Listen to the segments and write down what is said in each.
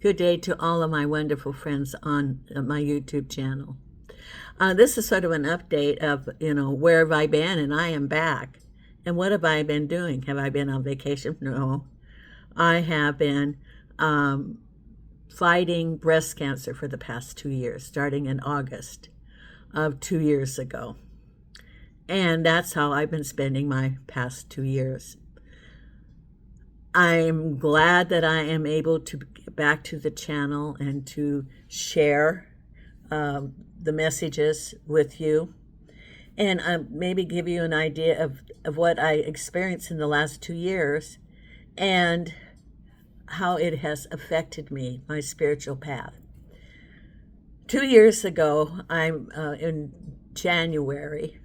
Good day to all of my wonderful friends on my YouTube channel. This is sort of an update of, where have I been? And I am back. And what have I been doing? Have I been on vacation? No. I have been fighting breast cancer for the past 2 years, starting in August of 2 years ago. And that's how I've been spending my past 2 years. I'm glad that I am able to get back to the channel and to share the messages with you, and maybe give you an idea of what I experienced in the last 2 years and how it has affected me, my spiritual path. 2 years ago, I'm in January,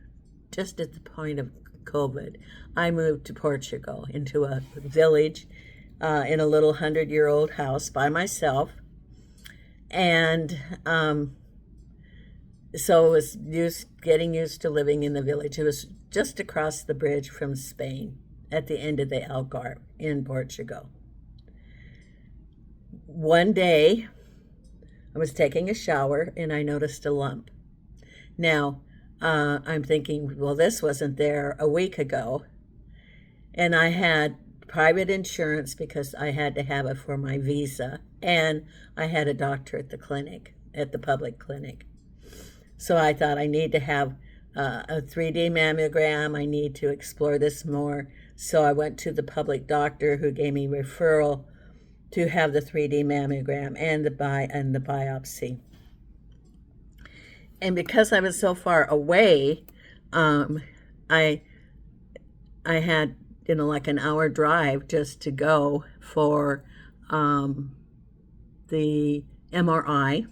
just at the point of COVID, I moved to Portugal into a village in a little 100-year-old house by myself. And so I was getting used to living in the village. It was just across the bridge from Spain at the end of the Algarve in Portugal. One day, I was taking a shower and I noticed a lump. Now, I'm thinking, well, this wasn't there a week ago. And I had private insurance because I had to have it for my visa. And I had a doctor at the clinic, at the public clinic. So I thought I need to have a 3D mammogram. I need to explore this more. So I went to the public doctor who gave me referral to have the 3D mammogram and the biopsy. And because I was so far away, I had, like an hour drive just to go for the MRI.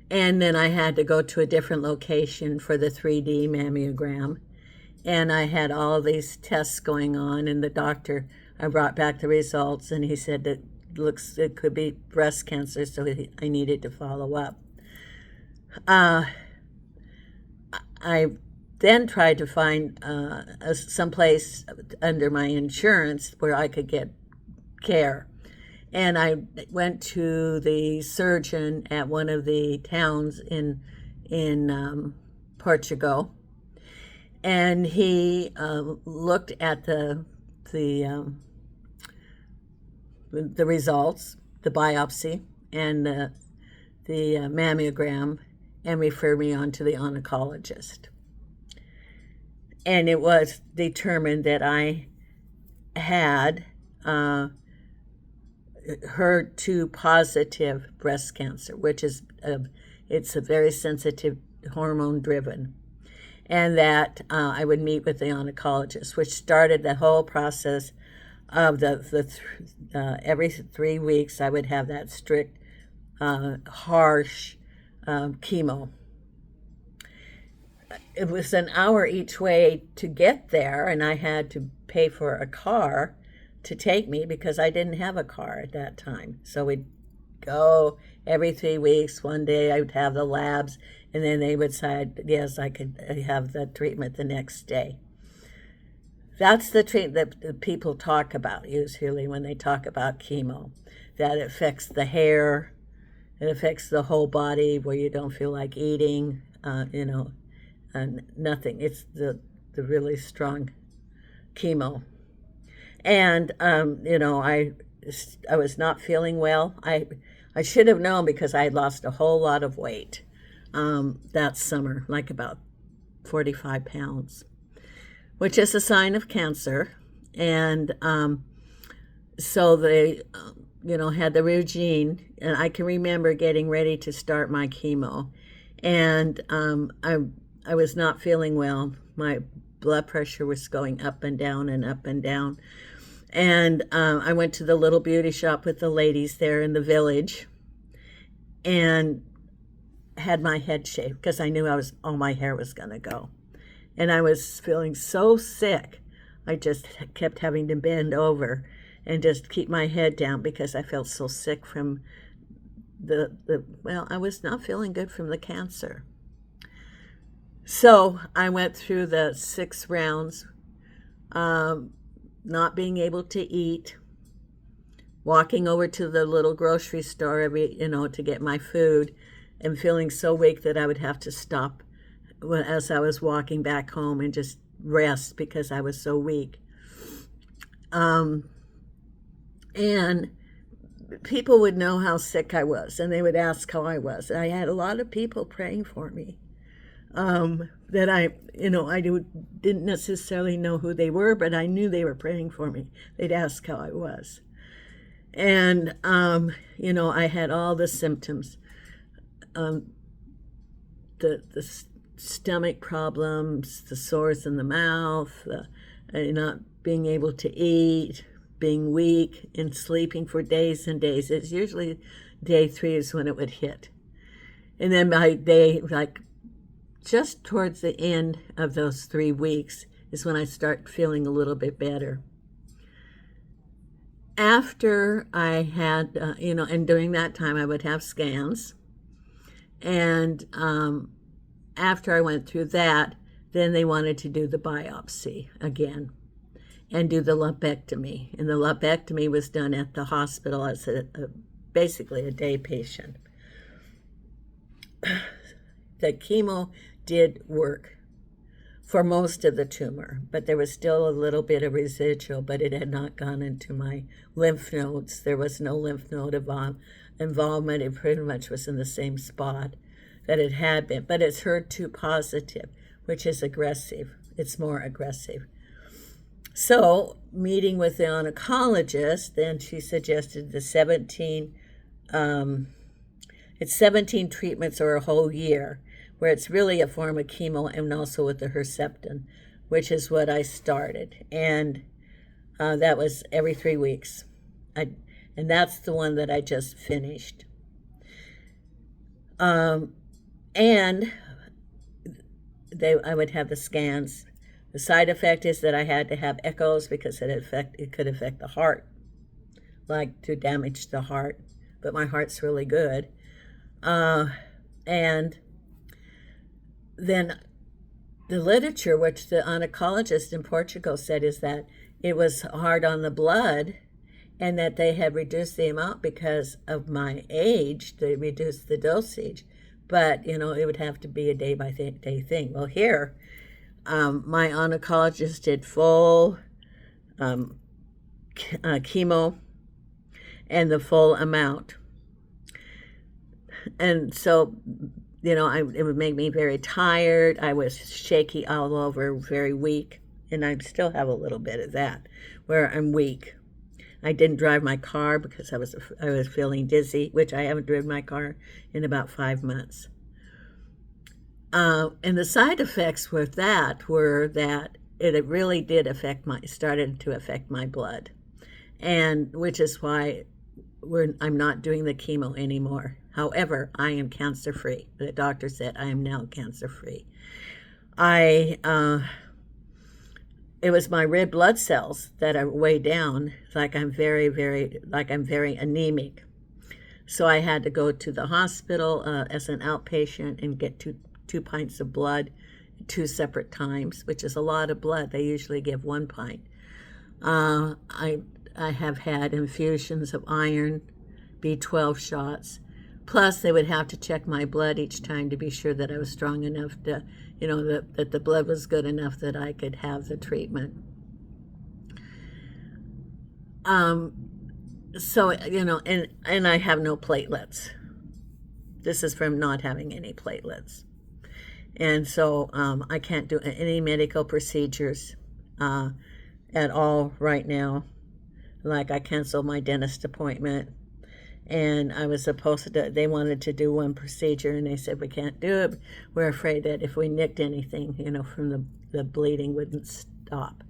And then I had to go to a different location for the 3D mammogram. And I had all these tests going on, and the doctor, I brought back the results, and he said that it could be breast cancer, so I needed to follow up. I then tried to find someplace under my insurance where I could get care. And I went to the surgeon at one of the towns in Portugal, and he looked at the results, the biopsy, and the mammogram, and referred me on to the oncologist. And it was determined that I had HER2 positive breast cancer, which is it's a very sensitive, hormone driven, and that I would meet with the oncologist, which started the whole process of every 3 weeks I would have that strict, harsh chemo. It was an hour each way to get there, and I had to pay for a car to take me because I didn't have a car at that time. So we'd go every 3 weeks. One day I would have the labs, and then they would say, yes, I could have the treatment the next day. That's the treatment that people talk about usually when they talk about chemo, that it affects the hair, it affects the whole body where you don't feel like eating, and nothing. It's the really strong chemo. And, I was not feeling well. I should have known because I had lost a whole lot of weight that summer, like about 45 pounds, which is a sign of cancer. And so they, had the routine, and I can remember getting ready to start my chemo. And I was not feeling well. My blood pressure was going up and down and up and down. And I went to the little beauty shop with the ladies there in the village and had my head shaved because I knew all my hair was going to go. And I was feeling so sick. I just kept having to bend over and just keep my head down because I felt so sick from I was not feeling good from the cancer. So I went through the 6 rounds, not being able to eat, walking over to the little grocery store to get my food, and feeling so weak that I would have to stop as I was walking back home and just rest because I was so weak. And people would know how sick I was, and they would ask how I was. I had a lot of people praying for me that I didn't necessarily know who they were, but I knew they were praying for me. They'd ask how I was. And, I had all the symptoms, the stomach problems, the sores in the mouth, not being able to eat, being weak, and sleeping for days and days. It's usually day 3 is when it would hit. And then by day, just towards the end of those 3 weeks is when I start feeling a little bit better. After I had, and during that time I would have scans. And after I went through that, then they wanted to do the biopsy again and do the lumpectomy. And the lumpectomy was done at the hospital as basically a day patient. The chemo did work for most of the tumor, but there was still a little bit of residual, but it had not gone into my lymph nodes. There was no lymph node involvement. It pretty much was in the same spot that it had been, but it's HER2 positive, which is aggressive. It's more aggressive. So, meeting with the oncologist, then she suggested the 17 treatments or a whole year, where it's really a form of chemo, and also with the Herceptin, which is what I started. And that was every 3 weeks. And that's the one that I just finished. And I would have the scans. The side effect is that I had to have echoes because it could affect the heart, like to damage the heart. But my heart's really good. And then the literature, which the oncologist in Portugal said, is that it was hard on the blood and that they had reduced the amount because of my age. They reduced the dosage, but, it would have to be a day-by-day thing. Well, here, my oncologist did full chemo and the full amount. And so, it would make me very tired. I was shaky all over, very weak. And I still have a little bit of that, where I'm weak. I didn't drive my car because I was feeling dizzy, which I haven't driven my car in about 5 months. And the side effects with that were that it really did started to affect my blood. And which is why I'm not doing the chemo anymore. However, I am cancer-free. The doctor said I am now cancer-free. It was my red blood cells that are way down, I'm very anemic. So I had to go to the hospital as an outpatient and get two pints of blood 2 separate times, which is a lot of blood. They usually give 1 pint. I have had infusions of iron, B12 shots. Plus, they would have to check my blood each time to be sure that I was strong enough to, that the blood was good enough that I could have the treatment. So, and I have no platelets. This is from not having any platelets. And so I can't do any medical procedures at all right now. Like, I canceled my dentist appointment. And I was supposed to, they wanted to do one procedure, and they said, we can't do it. We're afraid that if we nicked anything, from the bleeding wouldn't stop.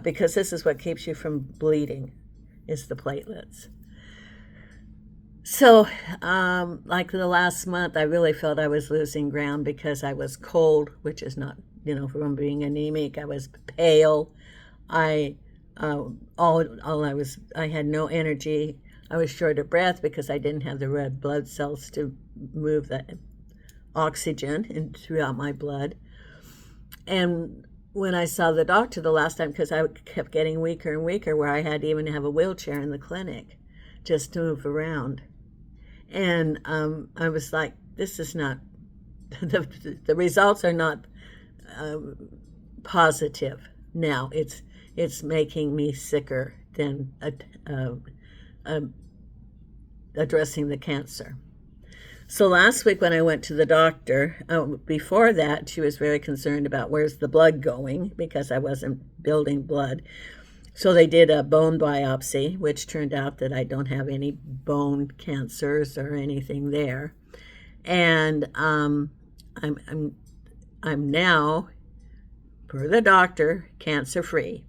Because this is what keeps you from bleeding, is the platelets. So, like the last month, I really felt I was losing ground because I was cold, which is not, from being anemic. I was pale. I had no energy. I was short of breath because I didn't have the red blood cells to move the oxygen throughout my blood. And when I saw the doctor the last time, because I kept getting weaker and weaker, where I had to even have a wheelchair in the clinic, just to move around. And I was like, this is not, the results are not positive. Now it's making me sicker than addressing the cancer. So last week when I went to the doctor, before that, she was very concerned about where's the blood going because I wasn't building blood. So they did a bone biopsy, which turned out that I don't have any bone cancers or anything there. And I'm now, per the doctor, cancer-free.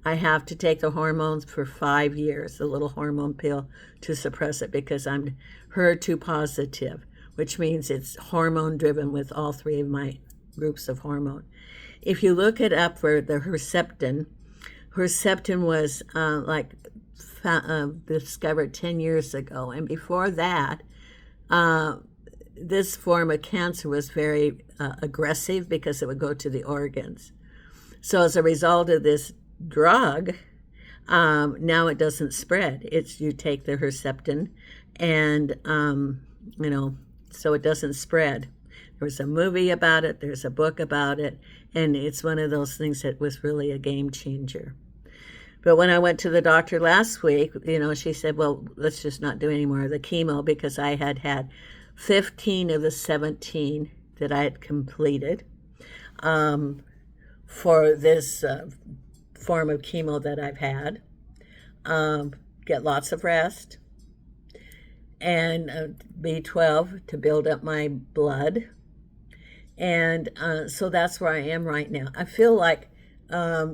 I have to take the hormones for 5 years, the little hormone pill, to suppress it because I'm HER2 positive, which means it's hormone driven with all three of my groups of hormone. If you look it up for the Herceptin was discovered 10 years ago. And before that, this form of cancer was very aggressive because it would go to the organs. So as a result of this drug, now it doesn't spread. It's you take the Herceptin and, so it doesn't spread. There was a movie about it. There's a book about it. And it's one of those things that was really a game changer. But when I went to the doctor last week, she said, well, let's just not do any more of the chemo because I had 15 of the 17 that I had completed for this form of chemo that I've had. Get lots of rest and B12 to build up my blood. And so that's where I am right now. I feel like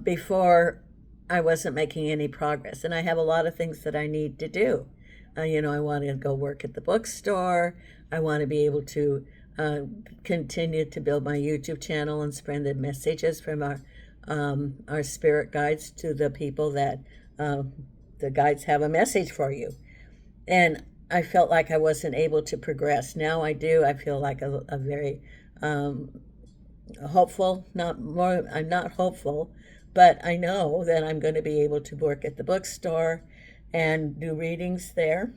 before I wasn't making any progress, and I have a lot of things that I need to do. I want to go work at the bookstore. I want to be able to continue to build my YouTube channel and spread the messages from our spirit guides to the people that the guides have a message for you. And I felt like I wasn't able to progress. Now I do. I feel like a very hopeful, I'm not hopeful, but I know that I'm going to be able to work at the bookstore and do readings there,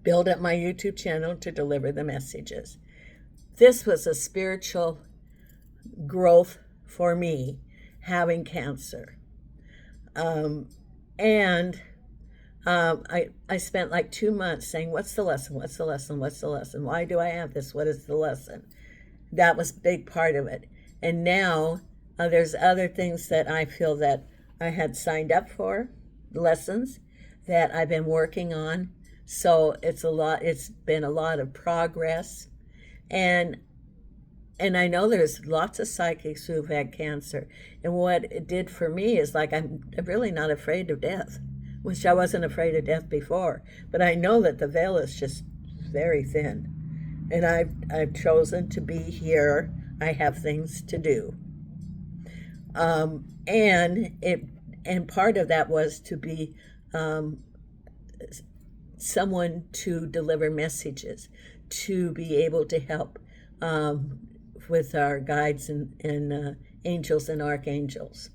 build up my YouTube channel to deliver the messages. This was a spiritual growth for me, having cancer. I spent like 2 months saying, what's the lesson? What's the lesson? What's the lesson? Why do I have this? What is the lesson? That was a big part of it. And now there's other things that I feel that I had signed up for, lessons that I've been working on. So it's been a lot of progress. And I know there's lots of psychics who've had cancer. And what it did for me is I'm really not afraid of death, which I wasn't afraid of death before. But I know that the veil is just very thin. And I've chosen to be here. I have things to do. And part of that was to be someone to deliver messages, to be able to help with our guides and angels and archangels.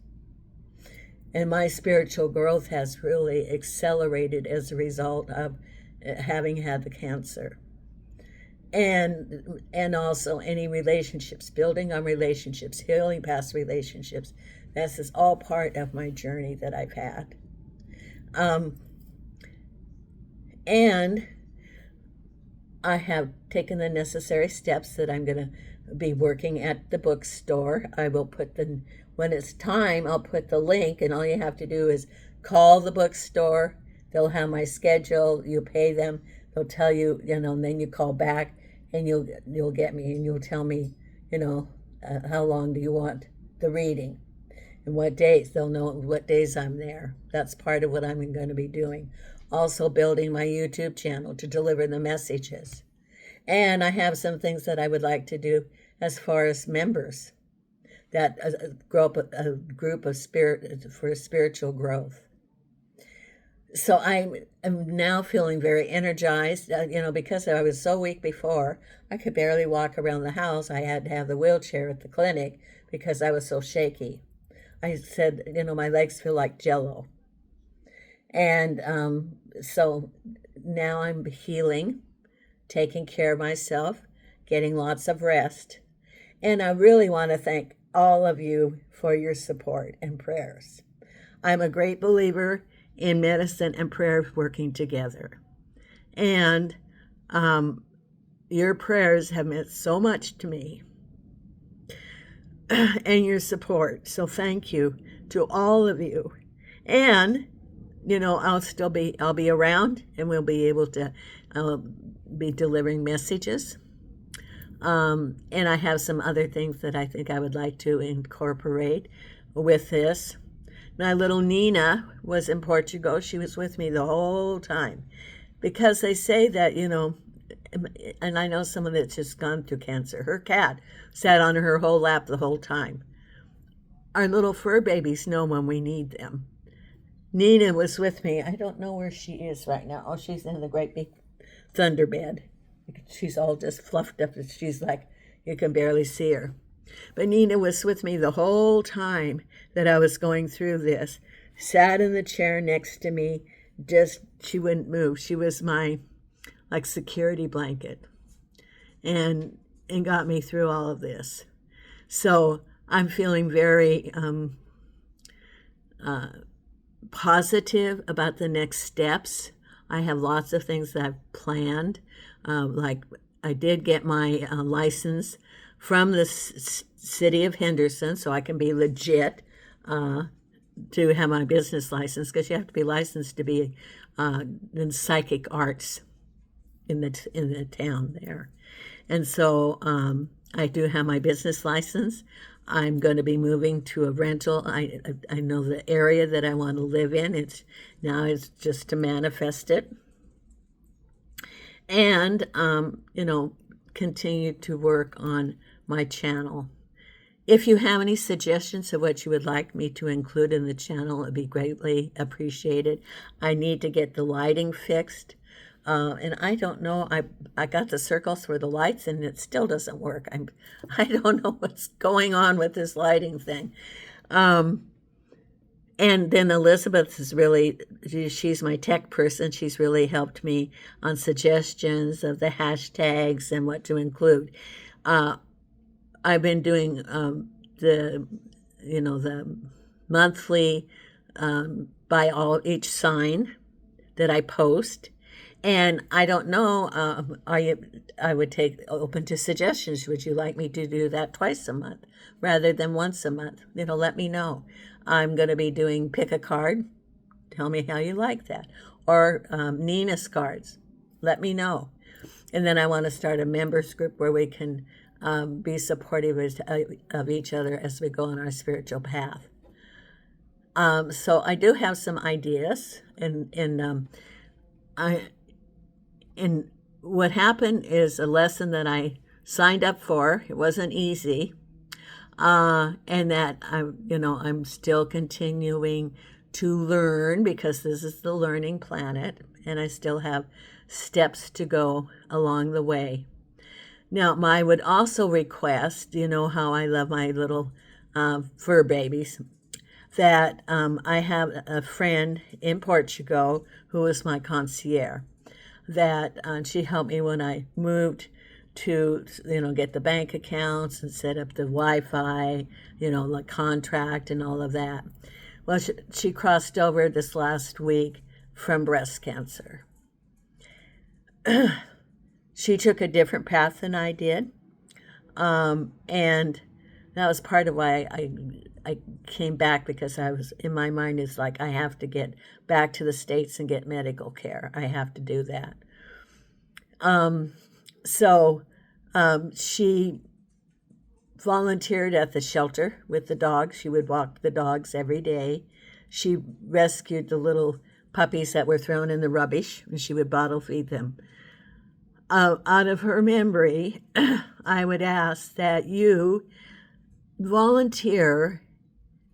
And my spiritual growth has really accelerated as a result of having had the cancer. And also any relationships, building on relationships, healing past relationships. This is all part of my journey that I've had. And I have taken the necessary steps that I'm going to be working at the bookstore. I will when it's time, I'll put the link, and all you have to do is call the bookstore. They'll have my schedule. You pay them. They'll tell you, and then you call back, and you'll get me, and you'll tell me, how long do you want the reading, and what days. They'll know what days I'm there. That's part of what I'm going to be doing. Also building my YouTube channel to deliver the messages. And I have some things that I would like to do as far as members, that grow up a group of for spiritual growth. So I'm now feeling very energized, because I was so weak before. I could barely walk around the house. I had to have the wheelchair at the clinic because I was so shaky. I said, my legs feel like Jell-O. And so now I'm healing, taking care of myself, getting lots of rest. And I really want to thank all of you for your support and prayers. I'm a great believer in medicine and prayer working together. And your prayers have meant so much to me and your support. So thank you to all of you. And I'll be around, and we'll be able to be delivering messages. And I have some other things that I think I would like to incorporate with this. My little Neena was in Portugal. She was with me the whole time, because they say that, and I know someone that's just gone through cancer. Her cat sat on her whole lap the whole time. Our little fur babies know when we need them. Neena was with me. I don't know where she is right now. Oh, she's in the great big thunder bed. She's all just fluffed up. She's like, you can barely see her. But Neena was with me the whole time that I was going through this. Sat in the chair next to me. She wouldn't move. She was my security blanket, and got me through all of this. So I'm feeling very positive about the next steps. I have lots of things that I've planned. Like I did get my license from the city of Henderson, so I can be legit to have my business license, because you have to be licensed to be in psychic arts in the town there. And so I do have my business license. I'm going to be moving to a rental. I know the area that I want to live in. It's just to manifest it. And, continue to work on my channel. If you have any suggestions of what you would like me to include in the channel, it would be greatly appreciated. I need to get the lighting fixed. And I don't know, I got the circles for the lights, and it still doesn't work. I don't know what's going on with this lighting thing. And then Elizabeth she's my tech person. She's really helped me on suggestions of the hashtags and what to include. I've been doing the monthly by each sign that I post. And I don't know, I would take open to suggestions. Would you like me to do that twice a month rather than once a month? Let me know. I'm going to be doing pick a card. Tell me how you like that. Or Neena's cards. Let me know. And then I want to start a members group where we can be supportive of each other as we go on our spiritual path. So I do have some ideas, and what happened is a lesson that I signed up for. It wasn't easy, and that I'm still continuing to learn, because this is the learning planet, and I still have steps to go along the way. Now, I would also request, how I love my little fur babies, that I have a friend in Portugal who is my concierge, that she helped me when I moved to, get the bank accounts and set up the Wi-Fi, the contract and all of that. Well, she crossed over this last week from breast cancer. She took a different path than I did, and that was part of why I came back, because I was, in my mind, is like, I have to get back to the States and get medical care. I have to do that. So she volunteered at the shelter with the dogs. She would walk the dogs every day. She rescued the little puppies that were thrown in the rubbish, and she would bottle feed them. Out of her memory, I would ask that you volunteer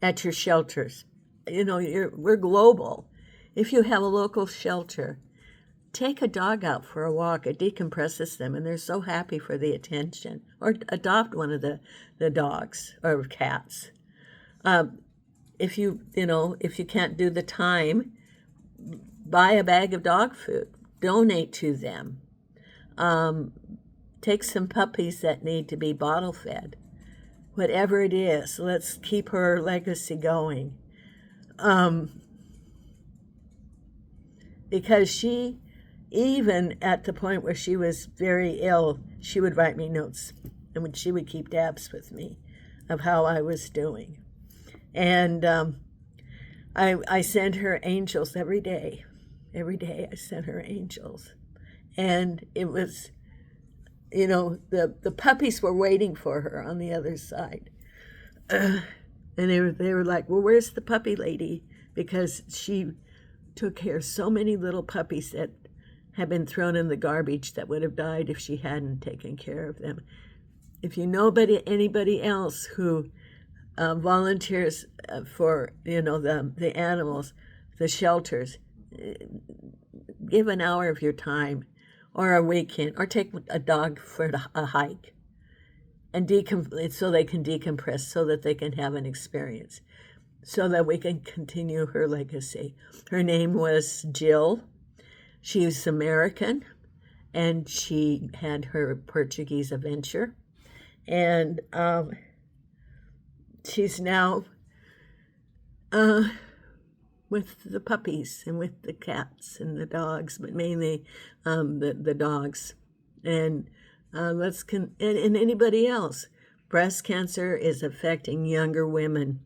at your shelters. We're global. If you have a local shelter, take a dog out for a walk. It decompresses them, and they're so happy for the attention. Or adopt one of the dogs or cats. If you can't do the time, buy a bag of dog food, donate to them, take some puppies that need to be bottle fed. Whatever it is, let's keep her legacy going. Because she, even at the point where she was very ill, she would write me notes, and she would keep tabs with me of how I was doing. And I sent her angels every day. Every day I sent her angels. And it was, the puppies were waiting for her on the other side. And they were like, well, where's the puppy lady? Because she took care of so many little puppies that had been thrown in the garbage that would have died if she hadn't taken care of them. If you know anybody else who volunteers for the animals, the shelters, give an hour of your time or a weekend, or take a dog for a hike and so they can decompress, so that they can have an experience, so that we can continue her legacy. Her name was Jill. She was American, and she had her Portuguese adventure. And she's now with the puppies and with the cats and the dogs, but mainly the dogs. And and anybody else. Breast cancer is affecting younger women.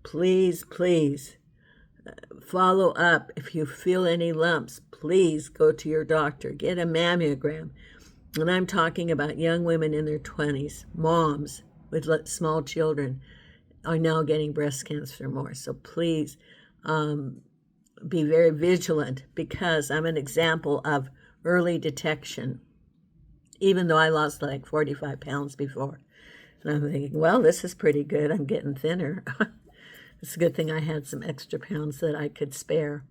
Please, please follow up. If you feel any lumps, please go to your doctor. Get a mammogram. And I'm talking about young women in their 20s, moms with small children are now getting breast cancer more. So please be very vigilant, because I'm an example of early detection, even though I lost like 45 pounds before. And I'm thinking, well, this is pretty good. I'm getting thinner. It's a good thing I had some extra pounds that I could spare.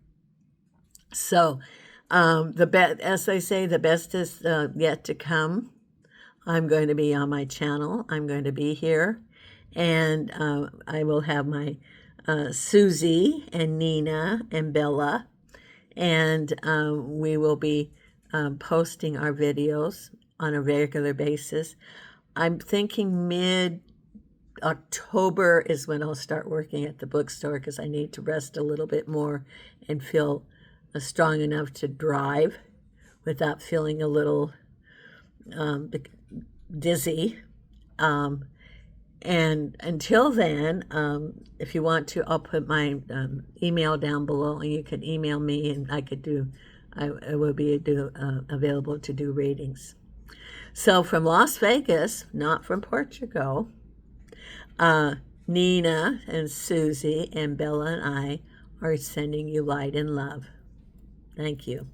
So as I say, the best is yet to come. I'm going to be on my channel. I'm going to be here. And I will have my Suzy and Neena and Bella. And we will be posting our videos on a regular basis. I'm thinking mid-October is when I'll start working at the bookstore, because I need to rest a little bit more and feel strong enough to drive without feeling a little dizzy. And until then, if you want to, I'll put my email down below, and you can email me, and I will be available to do readings. So from Las Vegas, not from Portugal, Neena and Suzy and Bella and I are sending you light and love. Thank you.